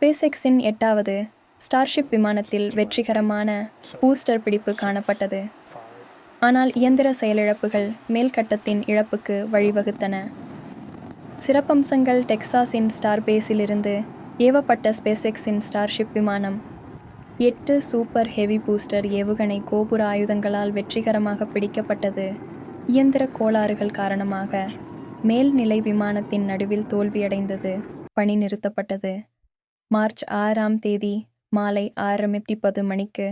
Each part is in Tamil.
ஸ்பேஸ்எக்ஸின் 8வது ஸ்டார்ஷிப் விமானத்தில் வெற்றிகரமான பூஸ்டர் பிடிப்பு காணப்பட்டது. ஆனால் இயந்திர செயலிழப்புகள் மேல்கட்டத்தின் இழப்புக்கு வழிவகுத்தன. சிறப்பம்சங்கள்: டெக்சாஸின் ஸ்டார்பேஸிலிருந்து ஏவப்பட்ட ஸ்பேஸ்எக்ஸின் ஸ்டார்ஷிப் விமானம் 8 சூப்பர் ஹெவி பூஸ்டர் ஏவுகணை கோபுர ஆயுதங்களால் வெற்றிகரமாக பிடிக்கப்பட்டது. இயந்திர கோளாறுகள் காரணமாக மேல்நிலை விமானத்தின் நடுவில் தோல்வியடைந்தது. பணி நிறுத்தப்பட்டது. மார்ச் 6ஆம் தேதி மாலை 6:10 மணிக்கு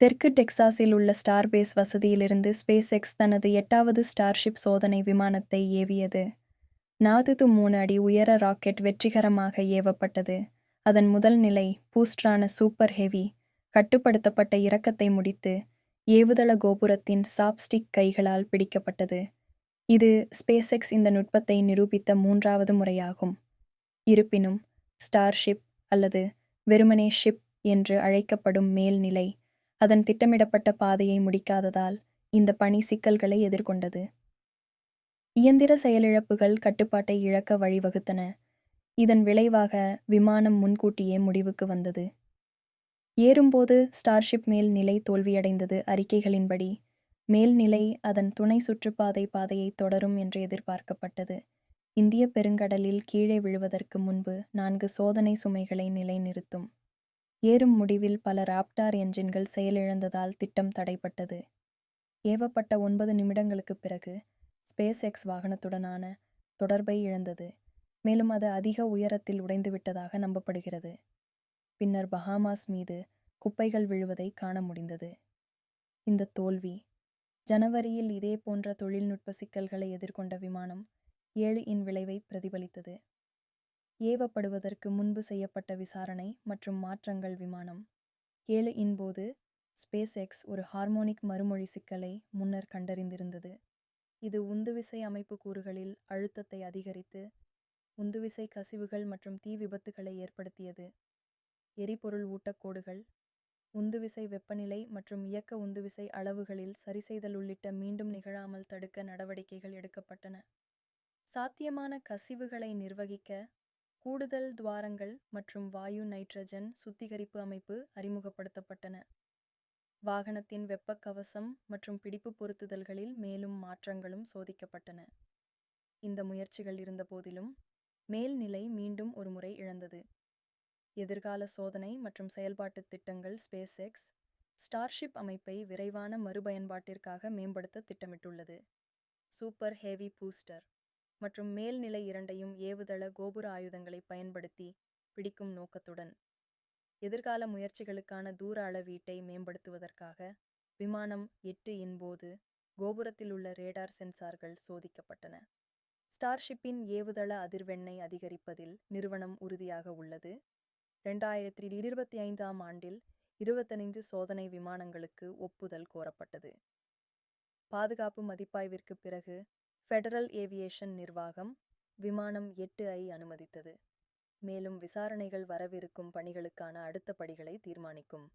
தெற்கு டெக்சாஸில் உள்ள ஸ்டார்பேஸ் வசதியிலிருந்து ஸ்பேஸ்எக்ஸ் தனது 8வது ஸ்டார்ஷிப் சோதனை விமானத்தை ஏவியது. 43 அடி உயர ராக்கெட் வெற்றிகரமாக ஏவப்பட்டது. அதன் முதல் நிலை பூஸ்டரான சூப்பர் ஹெவி கட்டுப்படுத்தப்பட்ட இறக்கத்தை முடித்து ஏவுதள கோபுரத்தின் சாப்ஸ்டிக் கைகளால் பிடிக்கப்பட்டது. இது ஸ்பேஸ்எக்ஸ் இந்த நுட்பத்தை நிரூபித்த 3வது முறையாகும். இருப்பினும் ஸ்டார்ஷிப் அல்லது வெறுமனே ஷிப் என்று அழைக்கப்படும் மேல்நிலை அதன் திட்டமிடப்பட்ட பாதையை முடிக்காததால் இந்த பணி சிக்கல்களை எதிர்கொண்டது. இயந்திர செயலிழப்புகள் கட்டுப்பாட்டை இழக்க வழிவகுத்தன. இதன் விளைவாக விமானம் முன்கூட்டியே முடிவுக்கு வந்தது. ஏறும்போது ஸ்டார்ஷிப் மேல்நிலை தோல்வியடைந்தது. அறிக்கைகளின்படி மேல்நிலை அதன் துணை சுற்றுப்பாதை பாதையை தொடரும் என்று எதிர்பார்க்கப்பட்டது. இந்திய பெருங்கடலில் கீழே விழுவதற்கு முன்பு 4 சோதனை சுமைகளை நிலைநிறுத்தும். ஏறும் முடிவில் பல ராப்டார் என்ஜின்கள் செயலிழந்ததால் திட்டம் தடைப்பட்டது. ஏவப்பட்ட 9 நிமிடங்களுக்குப் பிறகு ஸ்பேஸ்எக்ஸ் வாகனத்துடனான தொடர்பை இழந்தது, மேலும் அது அதிக உயரத்தில் உடைந்துவிட்டதாக நம்பப்படுகிறது. பின்னர் பஹாமாஸ் மீது குப்பைகள் விழுவதை காண முடிந்தது. இந்த தோல்வி ஜனவரியில் இதேபோன்ற தொழில்நுட்ப சிக்கல்களை எதிர்கொண்ட விமானம் 7 இன் விளைவை பிரதிபலித்தது. ஏவப்படுவதற்கு முன்பு செய்யப்பட்ட விசாரணை மற்றும் மாற்றங்கள் விமானம் 7 இன் போது ஸ்பேஸ்எக்ஸ் ஒரு ஹார்மோனிக் மறுமொழி சிக்கலை முன்னர் கண்டறிந்திருந்தது. இது உந்துவிசை அமைப்பு கூறுகளில் அழுத்தத்தை அதிகரித்து உந்துவிசை கசிவுகள் மற்றும் தீ விபத்துகளை ஏற்படுத்தியது. எரிபொருள் ஊட்டக்கோடுகள், உந்துவிசை வெப்பநிலை மற்றும் இயக்க உந்துவிசை அளவுகளில் சரிசெய்தல் உள்ளிட்ட மீண்டும் நிகழாமல் தடுக்க நடவடிக்கைகள் எடுக்கப்பட்டன. சாத்தியமான கசிவுகளை நிர்வகிக்க கூடுதல் துவாரங்கள் மற்றும் வாயு நைட்ரஜன் சுத்திகரிப்பு அமைப்பு அறிமுகப்படுத்தப்பட்டன. வாகனத்தின் வெப்பக் கவசம் மற்றும் பிடிப்பு பொருத்துதல்களில் மேலும் மாற்றங்களும் சோதிக்கப்பட்டன. இந்த முயற்சிகள் இருந்தபோதிலும் மேல்நிலை மீண்டும் ஒரு முறை இழந்தது. எதிர்கால சோதனை மற்றும் செயல்பாட்டு திட்டங்கள் ஸ்பேஸ்எக்ஸ் ஸ்டார்ஷிப் அமைப்பை விரைவான மறுபயன்பாட்டிற்காக மேம்படுத்த திட்டமிட்டுள்ளது. சூப்பர் ஹெவி பூஸ்டர் மற்றும் மேல்நிலை இரண்டையும் ஏவுதள கோபுர ஆயுதங்களை பயன்படுத்தி பிடிக்கும் நோக்கத்துடன் எதிர்கால முயற்சிகளுக்கான தூர அளவீட்டை மேம்படுத்துவதற்காக விமானம் 8 இன் போது கோபுரத்தில் உள்ள ரேடார் சென்சார்கள் சோதிக்கப்பட்டன. ஸ்டார்ஷிப்பின் ஏவுதள அதிர்வெண்ணை அதிகரிப்பதில் நிறுவனம் உறுதியாக உள்ளது. 2025ஆம் ஆண்டில் 25 சோதனை விமானங்களுக்கு ஒப்புதல் கோரப்பட்டது. பாதுகாப்பு மதிப்பாய்விற்கு பிறகு ஃபெடரல் ஏவியேஷன் நிர்வாகம் விமானம் 8ஐ அனுமதித்தது, மேலும் விசாரணைகள் வரவிருக்கும் பணிகளுக்கான அடுத்த படிகளை தீர்மானிக்கும்.